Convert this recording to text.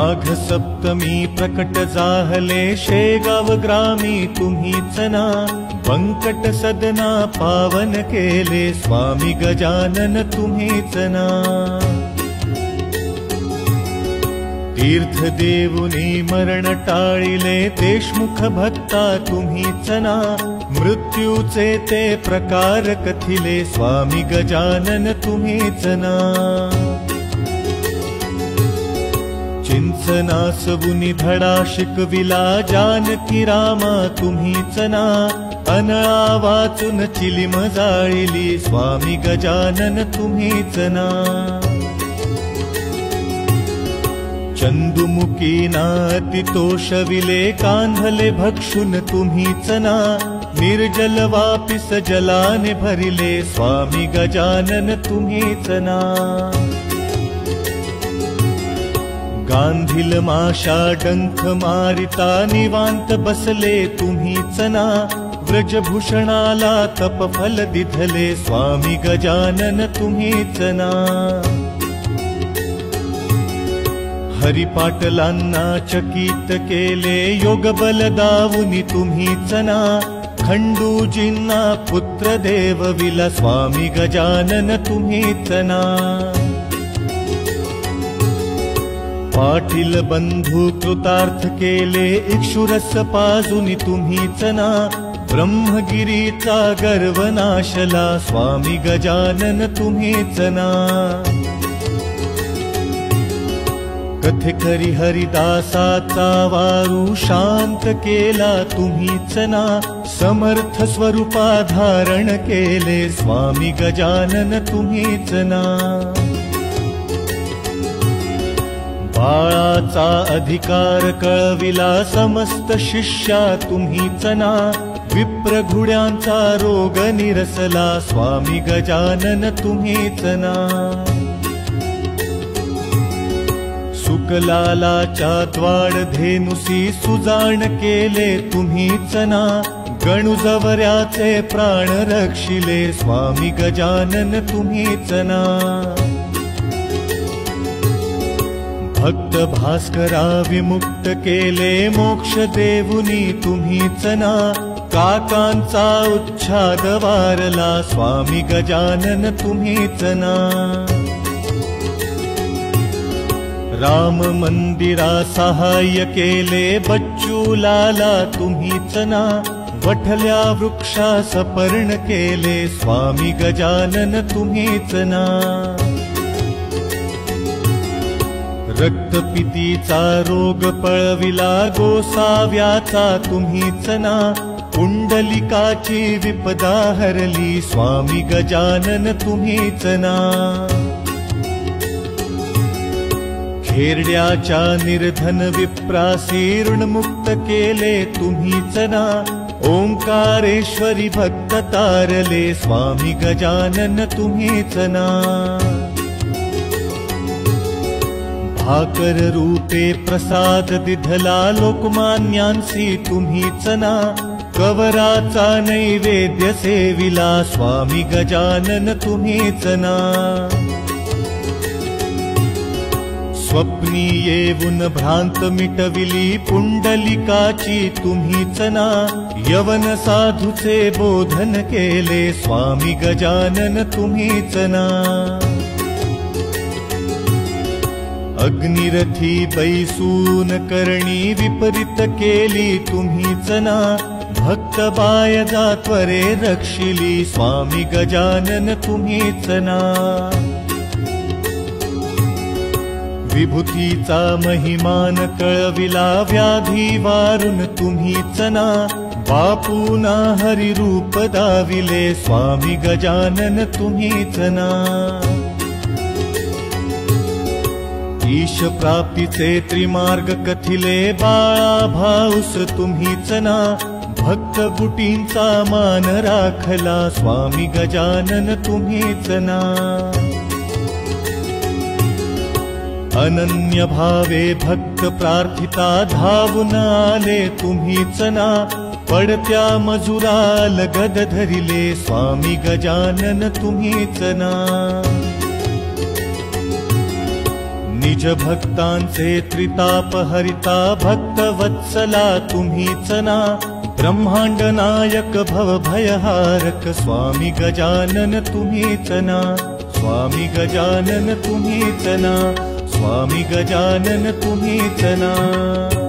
माघ सप्तमी प्रकट जाहले शेगाव ग्रामी तुम्हीच ना। व्यंकट सदना पावन केले स्वामी गजानन तुम्हीच ना। तीर्थ देवुनी मरण टाळिले देशमुख भक्ता तुम्हीच ना। मृत्यूचे ते प्रकार कथिले स्वामी गजानन तुम्हीच ना। चिंचनासवुनी धडा शिकविला जानकी रामा तुम्हीच ना। अनळा वाचून चिलीम जाळिली स्वामी गजानन तुम्हीच ना। चंदुमुखी नाती तोषविले कांधले भक्षुन तुम्हीच ना। निर्जल वापिस जलाने भरिले स्वामी गजानन तुम्हीच ना। गांधील माशा डंख मारिता निवांत बसले तुम्हीच ना। व्रजभूषणाला तपफल दिधले स्वामी गजानन तुम्हीच ना। हरिपाटलांना चकित केले योगबल दावुनी तुम्हीच ना। खंडूजींना पुत्र देवविला स्वामी गजानन तुम्हीच ना। पाटील बंधू कृतार्थ केले इक्षुरस पाजुनी तुम्हीच ना। ब्रह्मगिरीचा गर्व नाशला स्वामी गजानन तुम्हीच ना। कथेकरी हरिदासाचा वारू शांत केला तुम्हीच ना। समर्थ स्वरूपा धारण केले स्वामी गजानन तुम्हीच ना। बाळाचा अधिकार कळविला समस्त शिष्या तुम्हीच ना। विप्र घुड्यांचा रोग निरसला स्वामी गजानन तुम्हीच ना। सुकलालाच्या द्वाड धेनुसी सुजाण केले तुम्हीच ना। गणुजवऱ्याचे प्राण रक्षिले स्वामी गजानन तुम्हीच ना। भक्त भास्करा विमुक्त केले मोक्ष देवुनी तुम्हीच ना। काकांचा उच्छाद वारला स्वामी गजानन तुम्हीच ना। राम मंदिरा सहाय्य केले बच्चू लाला तुम्हीच ना। वठल्या वृक्षा सपर्ण केले स्वामी गजानन तुम्हीच ना। रक्तपितीचा रोग पळविला गोसाव्याचा तुम्हीच ना। पुंडलिकाची विपदा हरली स्वामी गजानन तुम्हीच ना। खेरड्याच्या निर्धन विप्रासी ऋणमुक्त केले तुम्हीच ना। ओंकारेश्वरी भक्त तारले स्वामी गजानन तुम्हीच ना। भाकर रूपे प्रसाद दिधला लोकमान्यांसी तुम्हीच ना। कवराचा नैवेद्य सेविला स्वामी गजानन तुम्हीच ना। स्वप्नी येऊन भ्रांत मिटविली पुंडलिकाची तुम्हीच ना। यवन साधूचे बोधन केले स्वामी गजानन तुम्हीच ना। अग्निरथी बैसून करणी विपरीत केली तुम्हीच ना। भक्त बायजा त्वरे रक्षिली स्वामी गजानन तुम्हीच ना। विभूतीचा महिमान कळविला व्याधी वारून तुम्हीच ना। बापूना हरिरूप दाविले स्वामी गजानन तुम्हीच ना। ईश प्राप्तीचे त्रिमार्ग कथिले बाळा भाऊस तुम्हीच ना। भक्त बुटींचा मान राखला स्वामी गजानन तुम्हीच ना। अनन्य भावे भक्त प्रार्थिता धावून आले तुम्हीच ना। पडत्या मजुराल गद धरिले स्वामी गजानन तुम्हीच ना। निज भक्तांचे त्रिताप हरिता भक्तवत्सला तुम्हीच ना ब्रह्मांड नायक भव भयहारक स्वामी गजानन तुम्हीच ना स्वामी गजानन तुम्हीच ना स्वामी गजानन तुम्हीच ना।